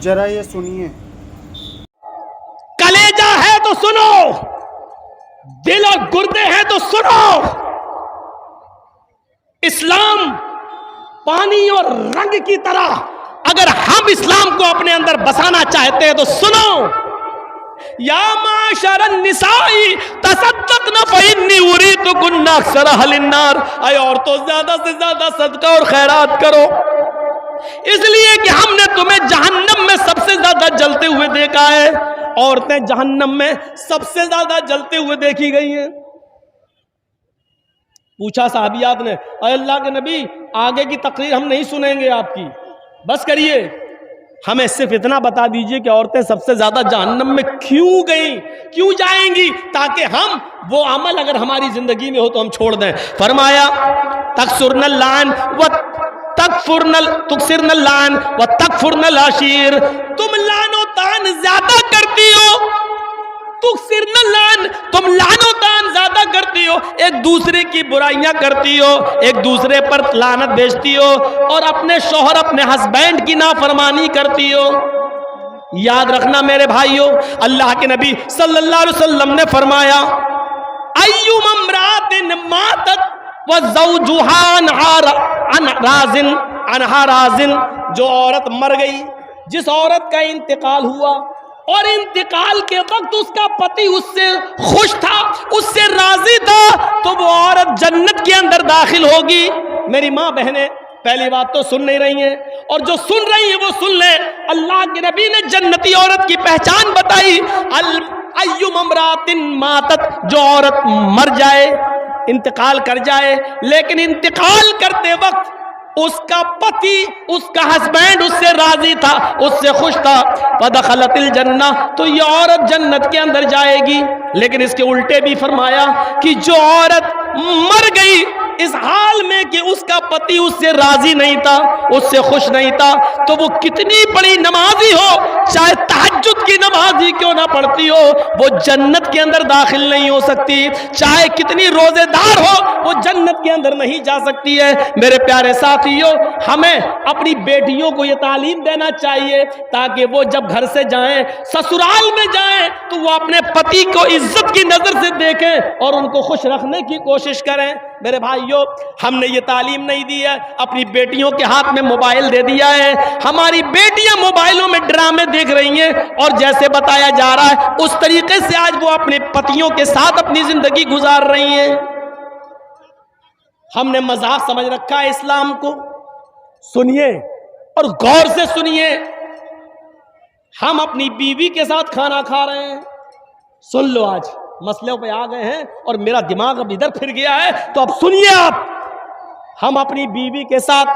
ذرا یہ سنیے. کلیجہ ہے تو سنو، دل اور گردے ہیں تو سنو. اسلام پانی اور رنگ کی طرح، اگر ہم اسلام کو اپنے اندر بسانا چاہتے ہیں تو سنو. یا معاشر النساء تصدقن فإنی اریتکن اکثر اہل النار. اے عورتوں زیادہ سے زیادہ صدقہ اور خیرات کرو، اس لیے کہ ہم نے تمہیں جہنم میں سب سے زیادہ جلتے ہوئے دیکھا ہے. عورتیں جہنم میں سب سے زیادہ جلتے ہوئے دیکھی گئی ہیں. پوچھا صحابیات نے، اے اللہ کے نبی آگے کی تقریر ہم نہیں سنیں گے آپ کی، بس کریے، ہمیں صرف اتنا بتا دیجئے کہ عورتیں سب سے زیادہ جہنم میں کیوں گئیں، کیوں جائیں گی، تاکہ ہم وہ عمل اگر ہماری زندگی میں ہو تو ہم چھوڑ دیں. فرمایا تکسرن اللعن تکسرن اللعن و تکفرن العشیر. تم لعن و طعن زیادہ کرتی ہو، تکسرن اللعن، تم لعن و طعن زیادہ کرتی ہو، ایک دوسرے کی برائیاں کرتی ہو، ایک دوسرے پر لعنت بھیجتی ہو، اور اپنے شوہر اپنے ہسبینڈ کی نافرمانی کرتی ہو. یاد رکھنا میرے بھائیو، اللہ کے نبی صلی اللہ علیہ وسلم نے فرمایا ایوم امرات ماتت وزوجها عنہا راضٍ. جو عورت مر گئی، جس عورت کا انتقال ہوا اور انتقال کے وقت اس کا پتی اس سے خوش تھا، اس سے راضی تھا، تو وہ عورت جنت کے اندر داخل ہوگی. میری ماں بہنیں پہلی بات تو سن نہیں رہی ہیں، اور جو سن رہی ہیں وہ سن لیں. اللہ کے نبی نے جنتی عورت کی پہچان بتائی. ایوم امرات ماتت، جو عورت مر جائے، انتقال کر جائے، لیکن انتقال کرتے وقت اس کا پتی، اس کا ہسبینڈ اس سے راضی تھا، اس سے خوش تھا، فدخلت الجنہ، تو یہ عورت جنت کے اندر جائے گی. لیکن اس کے الٹے بھی فرمایا کہ جو عورت مر گئی اس حال میں کہ اس کا پتی اس سے راضی نہیں تھا، اس سے خوش نہیں تھا، تو وہ کتنی بڑی نمازی ہو، چاہے تہجد کی نماز ہی کیوں نہ پڑھتی ہو، وہ جنت کے اندر داخل نہیں ہو سکتی. چاہے کتنی روزے دار ہو، وہ جنت کے اندر نہیں جا سکتی ہے. میرے پیارے ساتھیوں، ہمیں اپنی بیٹیوں کو یہ تعلیم دینا چاہیے تاکہ وہ جب گھر سے جائیں، سسرال میں جائیں، تو وہ اپنے پتی کو عزت کی نظر سے دیکھیں اور ان کو خوش رکھنے کی کوشش کریں. میرے بھائیوں، ہم نے یہ تعلیم نہیں دی ہے، اپنی بیٹیوں کے ہاتھ میں موبائل دے دیا ہے. ہماری بیٹیاں موبائلوں میں ڈرامے دیکھ رہی ہیں، اور جیسے بتایا جا رہا ہے اس طریقے سے آج وہ اپنے پتیوں کے ساتھ اپنی زندگی گزار رہی ہیں. ہم نے مذاق سمجھ رکھا ہے اسلام کو. سنیے اور غور سے سنیے، ہم اپنی بیوی کے ساتھ کھانا کھا رہے ہیں. سن لو، آج مسئلوں پہ آ گئے ہیں اور میرا دماغ اب ادھر پھر گیا ہے، تو اب سنیے آپ. ہم اپنی بیوی کے ساتھ،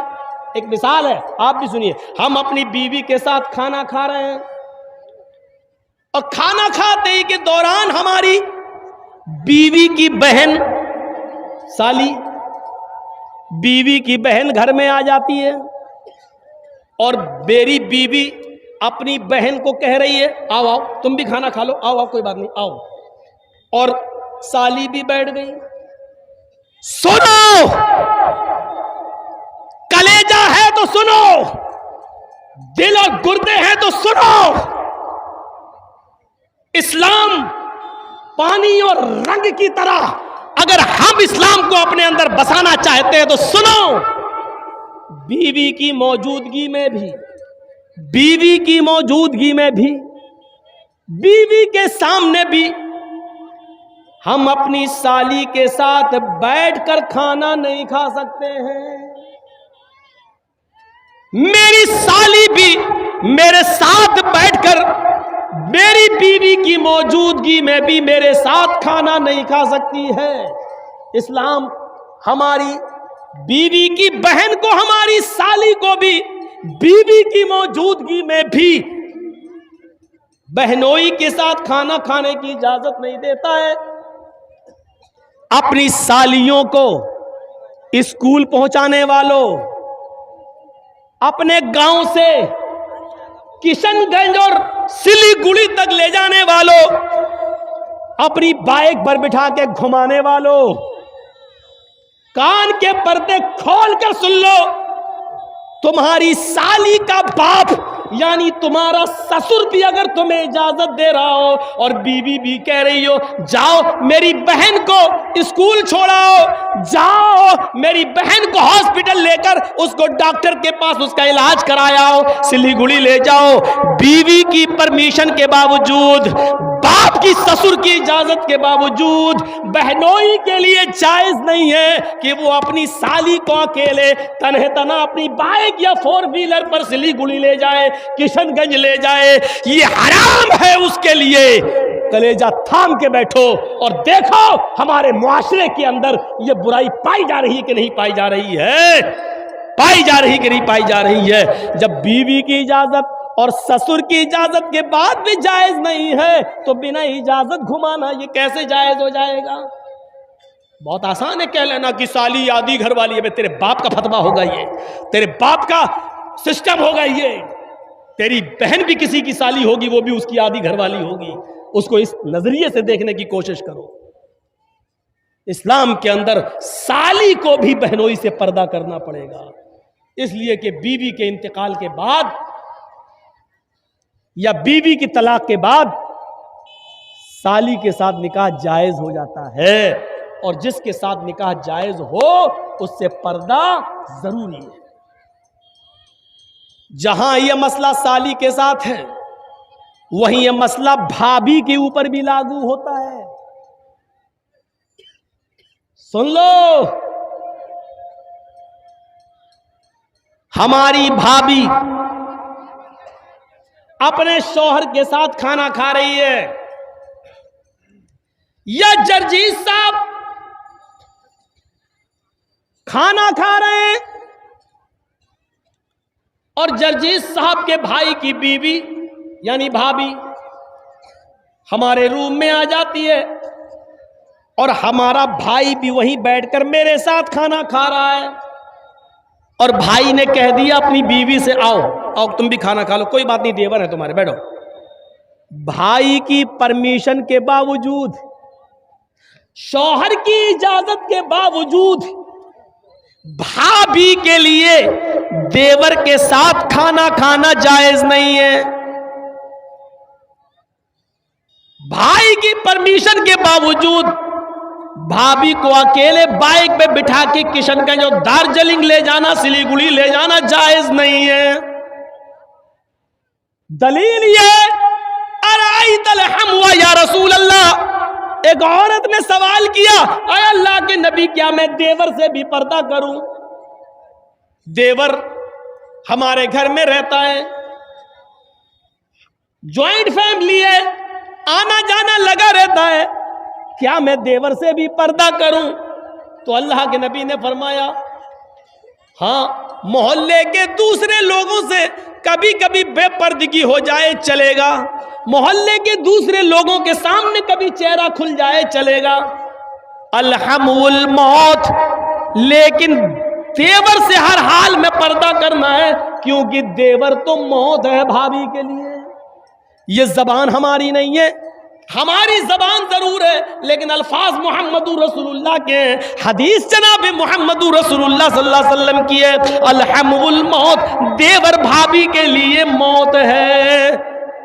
ایک مثال ہے، آپ بھی سنیے، ہم اپنی بیوی کے ساتھ کھانا کھا رہے ہیں، اور کھانا کھاتے ہی کے دوران ہماری بیوی کی بہن، سالی، بیوی کی بہن گھر میں آ جاتی ہے، اور میری بیوی اپنی بہن کو کہہ رہی ہے آؤ آؤ تم بھی کھانا کھا لو، آؤ آؤ کوئی بات نہیں آؤ، اور سالی بھی بیٹھ گئی. سنو، کلیجہ ہے تو سنو، دل اور گردے ہیں تو سنو. اسلام پانی اور رنگ کی طرح، اگر ہم اسلام کو اپنے اندر بسانا چاہتے ہیں تو سنو. بیوی کی موجودگی میں بھی، بیوی کی موجودگی میں بھی، بیوی کے سامنے بھی ہم اپنی سالی کے ساتھ بیٹھ کر کھانا نہیں کھا سکتے ہیں. میری سالی بھی میرے ساتھ بیٹھ کر میری بیوی کی موجودگی میں بھی میرے ساتھ کھانا نہیں کھا سکتی ہے. اسلام ہماری بیوی کی بہن کو، ہماری سالی کو بھی بیوی کی موجودگی میں بھی بہنوئی کے ساتھ کھانا کھانے کی اجازت نہیں دیتا ہے. اپنی سالیوں کو اسکول پہنچانے والوں، اپنے گاؤں سے کشن گنج اور سلی گڑی تک لے جانے والوں، اپنی بائک پر بٹھا کے گھمانے والوں، کان کے پردے کھول کر سن لو، تمہاری سالی کا باپ یعنی تمہارا سسر بھی اگر تمہیں اجازت دے رہا ہو اور بیوی بھی کہہ رہی ہو جاؤ میری بہن کو اسکول چھوڑاؤ، جاؤ میری بہن کو ہاسپٹل لے کر اس کو ڈاکٹر کے پاس اس کا علاج کرایا، سلیگوڑی لے جاؤ، بیوی کی پرمیشن کے باوجود، باپ کی سسر کی اجازت کے باوجود بہنوئی کے لیے جائز نہیں ہے کہ وہ اپنی سالی کو اکیلے تنہ تنہا اپنی بائک یا 4 ویلر پر سلیگوڑی لے جائے، کشن گنج لے جائے، یہ حرام ہے اس کے لیے۔ کلیجہ تھام کے بیٹھو اور دیکھو ہمارے معاشرے کے اندر یہ برائی پائی جا رہی ہے کہ نہیں پائی جا رہی ہے، پائی جا رہی کہ نہیں پائی جا رہی ہے۔ جب بیوی کی اجازت اور سسر کی اجازت کے بعد بھی جائز نہیں ہے تو بنا اجازت گھمانا یہ کیسے جائز ہو جائے گا؟ بہت آسان ہے کہہ لینا کہ سالی آدھی گھر والی ہے، تیرے باپ کا فتویٰ ہوگا، یہ تیرے باپ کا سسٹم ہوگا، یہ تیری بہن بھی کسی کی سالی ہوگی وہ بھی اس کی آدھی گھر والی ہوگی۔ اس کو اس نظریے سے دیکھنے کی کوشش کرو۔ اسلام کے اندر سالی کو بھی بہنوئی سے پردہ کرنا پڑے گا، اس لیے کہ بیوی کے انتقال کے بعد یا بیوی کی طلاق کے بعد سالی کے ساتھ نکاح جائز ہو جاتا ہے، اور جس کے ساتھ نکاح جائز ہو اس سے پردہ ضروری ہے۔ جہاں یہ مسئلہ سالی کے ساتھ ہے وہیں یہ مسئلہ بھابھی کے اوپر بھی لاگو ہوتا ہے۔ سن لو، ہماری بھابھی اپنے شوہر کے ساتھ کھانا کھا رہی ہے، یا جرجیت صاحب کھانا کھا رہے ہیں اور جرجیت صاحب کے بھائی کی بیوی یعنی بھابھی ہمارے روم میں آ جاتی ہے اور ہمارا بھائی بھی وہیں بیٹھ کر میرے ساتھ کھانا کھا رہا ہے، اور بھائی نے کہہ دیا اپنی بیوی سے آؤ آؤ تم بھی کھانا کھا لو، کوئی بات نہیں دیور ہے تمہارے، بیٹھو۔ بھائی کی پرمیشن کے باوجود، شوہر کی اجازت کے باوجود بھابھی کے لیے دیور کے ساتھ کھانا کھانا جائز نہیں ہے۔ بھائی کی پرمیشن کے باوجود بھابھی کو اکیلے بائک پہ بٹھا کے کشن گنج اور دارجلنگ لے جانا، سلیگوڑی لے جانا جائز نہیں ہے۔ دلیل یہ ارائیت الحم یا رسول اللہ، ایک عورت نے سوال کیا اے اللہ کے نبی کیا میں دیور سے بھی پردہ کروں؟ دیور ہمارے گھر میں رہتا ہے، جوائنٹ فیملی ہے، آنا جانا لگا رہتا ہے، کیا میں دیور سے بھی پردہ کروں؟ تو اللہ کے نبی نے فرمایا ہاں، محلے کے دوسرے لوگوں سے کبھی کبھی بے پردگی ہو جائے چلے گا، محلے کے دوسرے لوگوں کے سامنے کبھی چہرہ کھل جائے چلے گا، الحم الموت، لیکن دیور سے ہر حال میں پردہ کرنا ہے، کیونکہ دیور تو موت ہے بھابھی کے لیے۔ یہ زبان ہماری نہیں ہے، ہماری زبان ضرور ہے لیکن الفاظ محمد رسول اللہ کے ہیں، حدیث جناب محمد رسول اللہ صلی اللہ علیہ وسلم کی ہے، الحم الموت، دیور بھابھی کے لیے موت ہے۔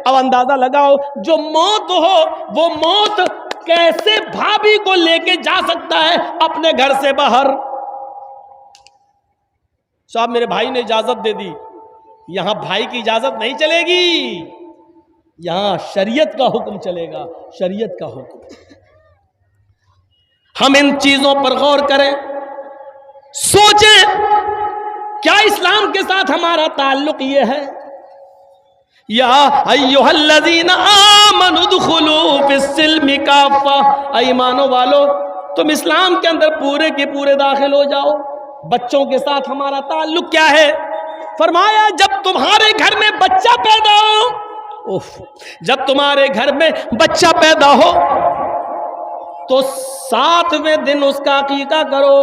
اب اندازہ لگاؤ جو موت ہو وہ موت کیسے بھابھی کو لے کے جا سکتا ہے اپنے گھر سے باہر؟ صاحب میرے بھائی نے اجازت دے دی، یہاں بھائی کی اجازت نہیں چلے گی، یہاں شریعت کا حکم چلے گا، شریعت کا حکم۔ ہم ان چیزوں پر غور کریں، سوچیں کیا اسلام کے ساتھ ہمارا تعلق یہ ہے؟ یا ایھا الذین آمنوا ادخلوا فی السلم کافہ، ایمانو والو تم اسلام کے اندر پورے کے پورے داخل ہو جاؤ۔ بچوں کے ساتھ ہمارا تعلق کیا ہے؟ فرمایا جب تمہارے گھر میں بچہ پیدا ہو، جب تمہارے گھر میں بچہ پیدا ہو تو 7ویں دن اس کا عقیقہ کرو،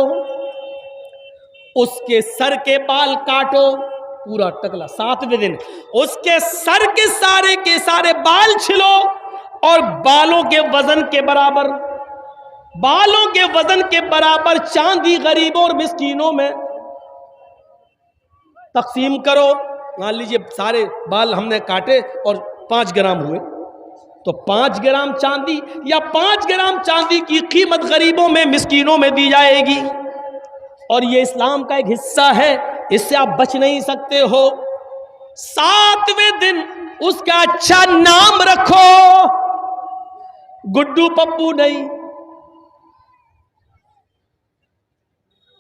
اس کے سر کے بال کاٹو، پورا ٹکلا 7ویں دن اس کے سر کے سارے بال چھلو، اور بالوں کے وزن کے برابر چاندی غریبوں اور مسکینوں میں تقسیم کرو، مان لیجئے سارے بال ہم نے کاٹے اور 5 گرام ہوئے، تو 5 گرام چاندی یا 5 گرام چاندی کی قیمت غریبوں میں مسکینوں میں دی جائے گی، اور یہ اسلام کا ایک حصہ ہے، اس سے آپ بچ نہیں سکتے ہو۔ 7ویں دن اس کا اچھا نام رکھو، گڈو پپو نہیں،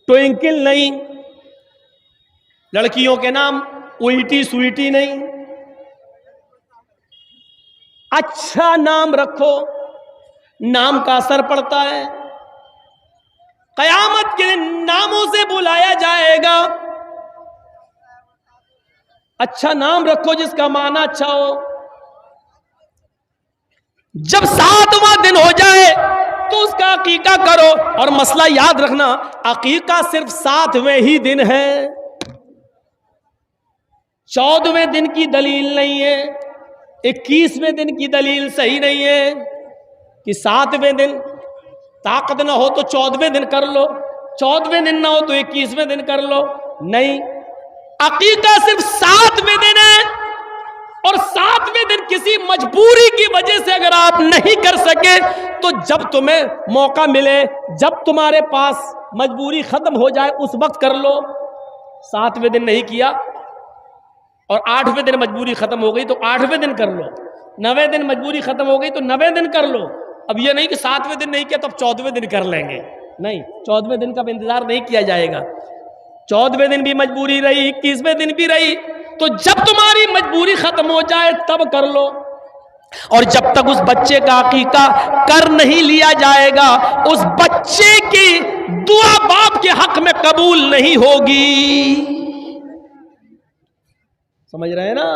ٹوئنکل نہیں، لڑکیوں کے نام اوئیٹی سوئیٹی نہیں، اچھا نام رکھو، نام کا اثر پڑتا ہے، قیامت کے دن ناموں سے بلایا جائے گا۔ اچھا نام رکھو جس کا معنی اچھا ہو۔ جب 7واں دن ہو جائے تو اس کا عقیقہ کرو، اور مسئلہ یاد رکھنا، عقیقہ صرف 7ویں ہی دن ہے، 14ویں دن کی دلیل نہیں ہے، 21ویں دن کی دلیل صحیح نہیں ہے کہ 7ویں دن طاقت نہ ہو تو 14ویں دن کر لو، 14ویں دن نہ ہو تو 21ویں دن کر لو، نہیں، عقیقہ صرف 7ویں دن ہے، اور 7ویں دن کسی مجبوری کی وجہ سے اگر آپ نہیں کر سکے تو جب تمہیں موقع ملے، جب تمہارے پاس مجبوری ختم ہو جائے اس وقت کر لو۔ 7ویں دن نہیں کیا اور 8ویں دن مجبوری ختم ہو گئی تو 8ویں دن کر لو، 9ویں دن مجبوری ختم ہو گئی تو 9ویں دن کر لو۔ اب یہ نہیں کہ 7ویں دن نہیں کیا تو اب 14ویں دن کر لیں گے، نہیں، 14ویں دن کا انتظار نہیں کیا جائے گا، 14ویں دن بھی مجبوری رہی، 21ویں دن بھی رہی، تو جب تمہاری مجبوری ختم ہو جائے تب کر لو، اور جب تک اس بچے کا عقیقہ کر نہیں لیا جائے گا اس بچے کی دعا باپ کے حق میں قبول نہیں ہوگی۔ سمجھ رہے ہیں نا؟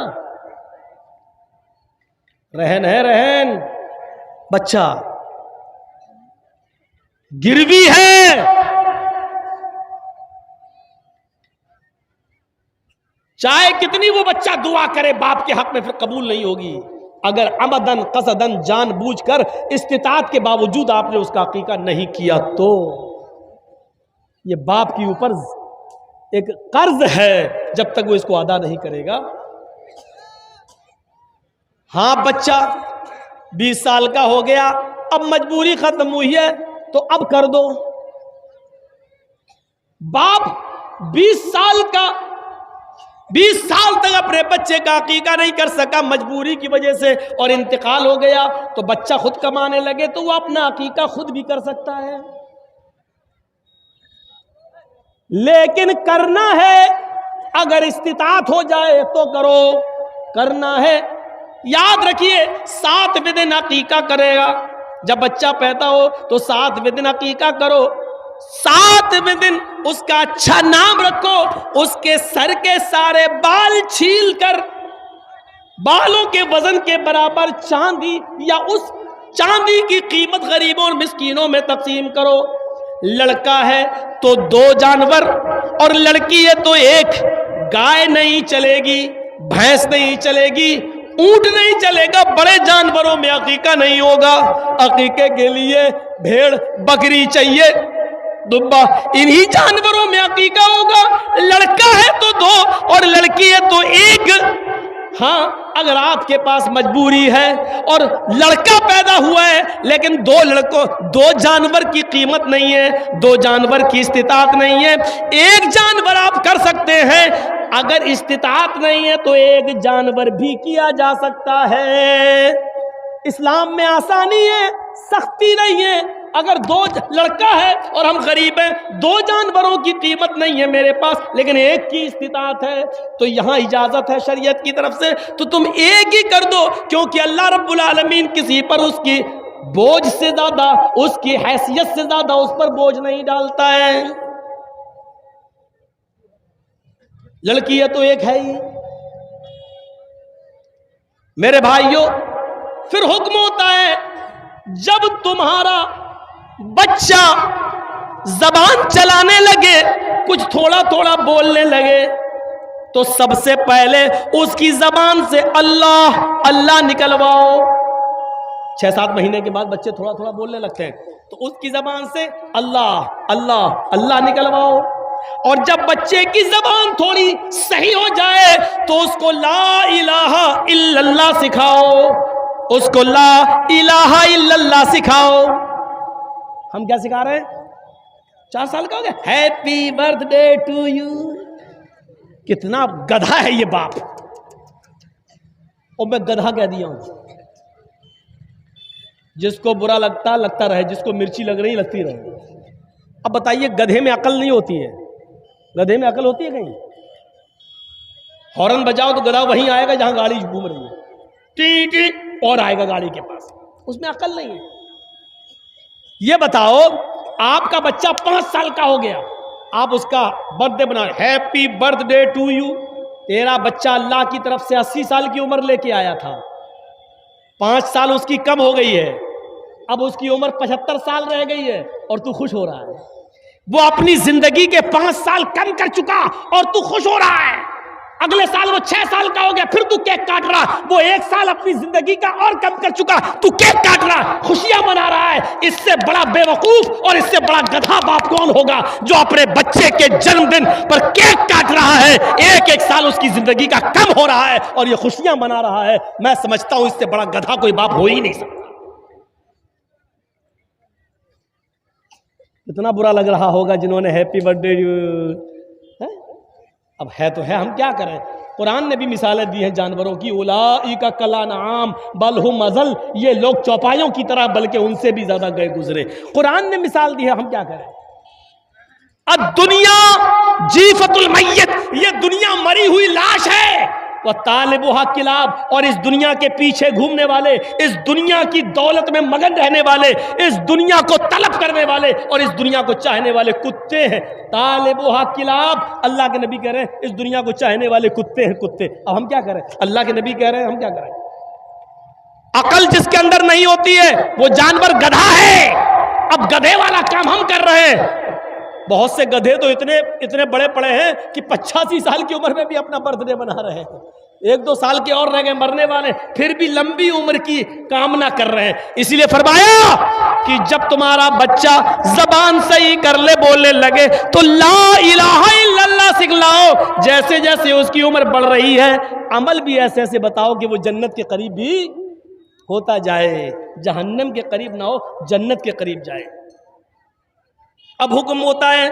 رہن ہے، رہن بچہ گروی ہے، چاہے کتنی وہ بچہ دعا کرے باپ کے حق میں پھر قبول نہیں ہوگی، اگر عمدن قصدن جان بوجھ کر استطاعت کے باوجود آپ نے اس کا عقیقہ نہیں کیا تو یہ باپ کے اوپر ایک قرض ہے، جب تک وہ اس کو ادا نہیں کرے گا۔ ہاں بچہ 20 سال کا ہو گیا، اب مجبوری ختم ہوئی ہے تو اب کر دو۔ باپ 20 سال تک اپنے بچے کا عقیقہ نہیں کر سکا مجبوری کی وجہ سے اور انتقال ہو گیا، تو بچہ خود کمانے لگے تو وہ اپنا عقیقہ خود بھی کر سکتا ہے، لیکن کرنا ہے اگر استطاعت ہو جائے تو کرو، کرنا ہے۔ یاد رکھیے 7ویں دن عقیقہ کرے گا، جب بچہ پیدا ہو تو 7ویں دن عقیقہ کرو، 7ویں دن اس کا اچھا نام رکھو، اس کے سر کے سارے بال چھیل کر بالوں کے وزن کے برابر چاندی یا اس چاندی کی قیمت غریبوں اور مسکینوں میں تقسیم کرو۔ لڑکا ہے تو 2 جانور اور لڑکی ہے تو 1، گائے نہیں چلے گی، بھینس نہیں چلے گی، اونٹ نہیں چلے گا، بڑے جانوروں میں عقیقہ نہیں ہوگا۔ عقیقے کے لیے بھیڑ بکری چاہیے، دبا، انہی جانوروں میں عقیقہ ہوگا۔ لڑکا ہے تو 2 اور لڑکی ہے تو 1۔ ہاں اگر آپ کے پاس مجبوری ہے اور لڑکا پیدا ہوا ہے لیکن 2 جانور کی قیمت نہیں ہے، 2 جانور کی استطاعت نہیں ہے، 1 جانور آپ کر سکتے ہیں، اگر استطاعت نہیں ہے تو 1 جانور بھی کیا جا سکتا ہے۔ اسلام میں آسانی ہے، سختی نہیں ہے۔ اگر 2 لڑکا ہے اور ہم غریب ہیں، 2 جانوروں کی قیمت نہیں ہے میرے پاس لیکن 1 کی استطاعت ہے، تو یہاں اجازت ہے شریعت کی طرف سے، تو تم 1 ہی کر دو، کیونکہ اللہ رب العالمین کسی پر اس کی بوجھ سے زیادہ، اس کی حیثیت سے زیادہ اس پر بوجھ نہیں ڈالتا ہے۔ لڑکی ہے تو 1 ہے ہی۔ میرے بھائیوں، پھر حکم ہوتا ہے جب تمہارا بچہ زبان چلانے لگے، کچھ تھوڑا تھوڑا بولنے لگے، تو سب سے پہلے اس کی زبان سے اللہ اللہ نکلواؤ۔ 6-7 مہینے کے بعد بچے تھوڑا تھوڑا بولنے لگتے ہیں، تو اس کی زبان سے اللہ اللہ اللہ نکلواؤ۔ اور جب بچے کی زبان تھوڑی صحیح ہو جائے تو اس کو لا الہ الا اللہ سکھاؤ، اس کو لا الہ الا اللہ سکھاؤ۔ ہم کیا سکھا رہے ہیں؟ 4 سال کا ہو گیا، happy birthday to you. کتنا گدھا ہے یہ باپ، اور میں گدھا کہہ دیا ہوں۔ جس کو برا لگتا لگتا رہے، جس کو مرچی لگ رہی لگتی رہے۔ اب بتائیے گدھے میں عقل نہیں ہوتی ہے؟ گدھے میں عقل ہوتی ہے کہیں؟ ہارن بجاؤ تو گدھا وہیں آئے گا جہاں گاڑی گھوم رہی ہے، ٹی ٹی اور آئے گا گاڑی کے پاس، اس میں عقل نہیں ہے۔ یہ بتاؤ آپ کا بچہ 5 سال کا ہو گیا، آپ اس کا برتھ ڈے بنا، happy birthday to you. تیرا بچہ اللہ کی طرف سے 80 سال کی عمر لے کے آیا تھا، 5 سال اس کی کم ہو گئی ہے، اب اس کی عمر 75 سال رہ گئی ہے اور تو خوش ہو رہا ہے۔ وہ اپنی زندگی کے 5 سال کم کر چکا اور تو خوش ہو رہا ہے۔ اگلے سال وہ 6 سال کا ہو گیا، پھر تو کیک کاٹ رہا۔ وہ 1 سال اپنی زندگی کا اور کم کر چکا، تو کیک کاٹ رہا، خوشیاں منا رہا ہے۔ اس سے بڑا بے وقوف اور اس سے بڑا گدھا باپ کون ہوگا جو اپنے بچے کے جنم دن پر کیک کاٹ رہا ہے؟ 1 سال اس کی زندگی کا کم ہو رہا ہے اور یہ خوشیاں منا رہا ہے۔ میں سمجھتا ہوں اس سے بڑا گدھا کوئی باپ ہو ہی نہیں سکتا۔ اتنا برا لگ رہا ہوگا جنہوں نے ہیپی برتھ ڈے، اب ہے تو ہے، ہم کیا کریں؟ قرآن نے بھی مثالیں دی ہیں جانوروں کی، اولئک کالانعام بل ہم اضل، یہ لوگ چوپایوں کی طرح بلکہ ان سے بھی زیادہ گئے گزرے۔ قرآن نے مثال دی ہے، ہم کیا کریں؟ الدنیا جیفت المیت، یہ دنیا مری ہوئی لاش ہے، وطالبها کلاب، اور اس دنیا کے پیچھے گھومنے والے، اس دنیا کی دولت میں مگن رہنے والے، اس دنیا کو طلب کرنے والے اور اس دنیا کو چاہنے والے کتے ہیں۔ طالبها کلاب، اللہ کے نبی کہہ رہے ہیں اس دنیا کو چاہنے والے کتے ہیں، کتے۔ اب ہم کیا کریں؟ اللہ کے نبی کہہ رہے ہیں، ہم کیا کریں؟ عقل جس کے اندر نہیں ہوتی ہے وہ جانور گدھا ہے۔ اب گدھے والا کام ہم کر رہے ہیں۔ بہت سے گدھے تو اتنے بڑے پڑے ہیں کہ 85 سال کی عمر میں بھی اپنا برتھ ڈے بنا رہے ہیں، 1-2 سال کے اور رہ گئے مرنے والے، پھر بھی لمبی عمر کی کامنا کر رہے ہیں۔ اسی لیے فرمایا کہ جب تمہارا بچہ زبان صحیح کر لے، بولنے لگے تو لا الہ الا اللہ سکھلاؤ۔ جیسے جیسے اس کی عمر بڑھ رہی ہے عمل بھی ایسے ایسے بتاؤ کہ وہ جنت کے قریب بھی ہوتا جائے، جہنم کے قریب نہ ہو، جنت کے قریب جائے۔ اب حکم ہوتا ہے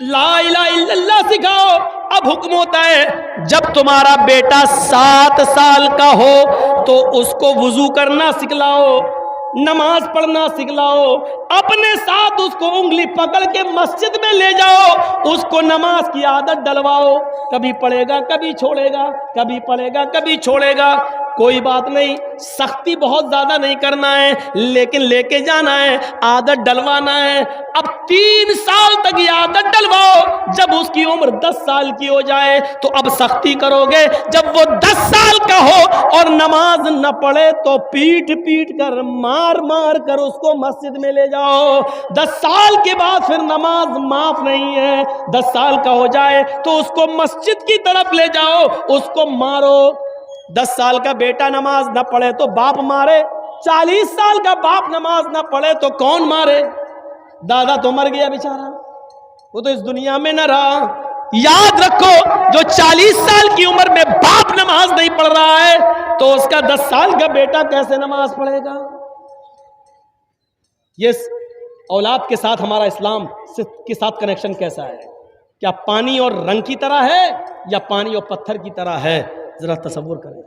لا الہ الا اللہ سکھاؤ۔ اب حکم ہوتا ہے جب تمہارا بیٹا 7 سال کا ہو تو اس کو وضو کرنا سکھلاؤ، نماز پڑھنا سکھلاؤ، اپنے ساتھ اس کو انگلی پکڑ کے مسجد میں لے جاؤ، اس کو نماز کی عادت ڈلواؤ۔ کبھی پڑھے گا کبھی چھوڑے گا، کبھی پڑھے گا کبھی چھوڑے گا، کوئی بات نہیں، سختی بہت زیادہ نہیں کرنا ہے، لیکن لے کے جانا ہے، عادت ڈلوانا ہے۔ اب 3 سال تک یہ عادت ڈلواؤ، جب اس کی عمر 10 سال کی ہو جائے تو اب سختی کرو گے۔ جب وہ 10 سال کا ہو اور نماز نہ پڑھے تو پیٹ پیٹ کر، مار مار کر اس کو مسجد میں لے جاؤ۔ 10 سال کے بعد پھر نماز معاف نہیں ہے، 10 سال کا ہو جائے تو اس کو مسجد کی طرف لے جاؤ، اس کو مارو۔ 10 سال کا بیٹا نماز نہ پڑھے تو باپ مارے، 40 سال کا باپ نماز نہ پڑھے تو کون مارے؟ دادا تو مر گیا بیچارہ، وہ تو اس دنیا میں نہ رہا۔ یاد رکھو جو 40 سال کی عمر میں باپ نماز نہیں پڑھ رہا ہے تو اس کا 10 سال کا بیٹا کیسے نماز پڑھے گا؟ یہ اولاد کے ساتھ ہمارا اسلام کے ساتھ کنیکشن کیسا ہے؟ کیا پانی اور رنگ کی طرح ہے یا پانی اور پتھر کی طرح ہے؟ ذرا تصور کریں۔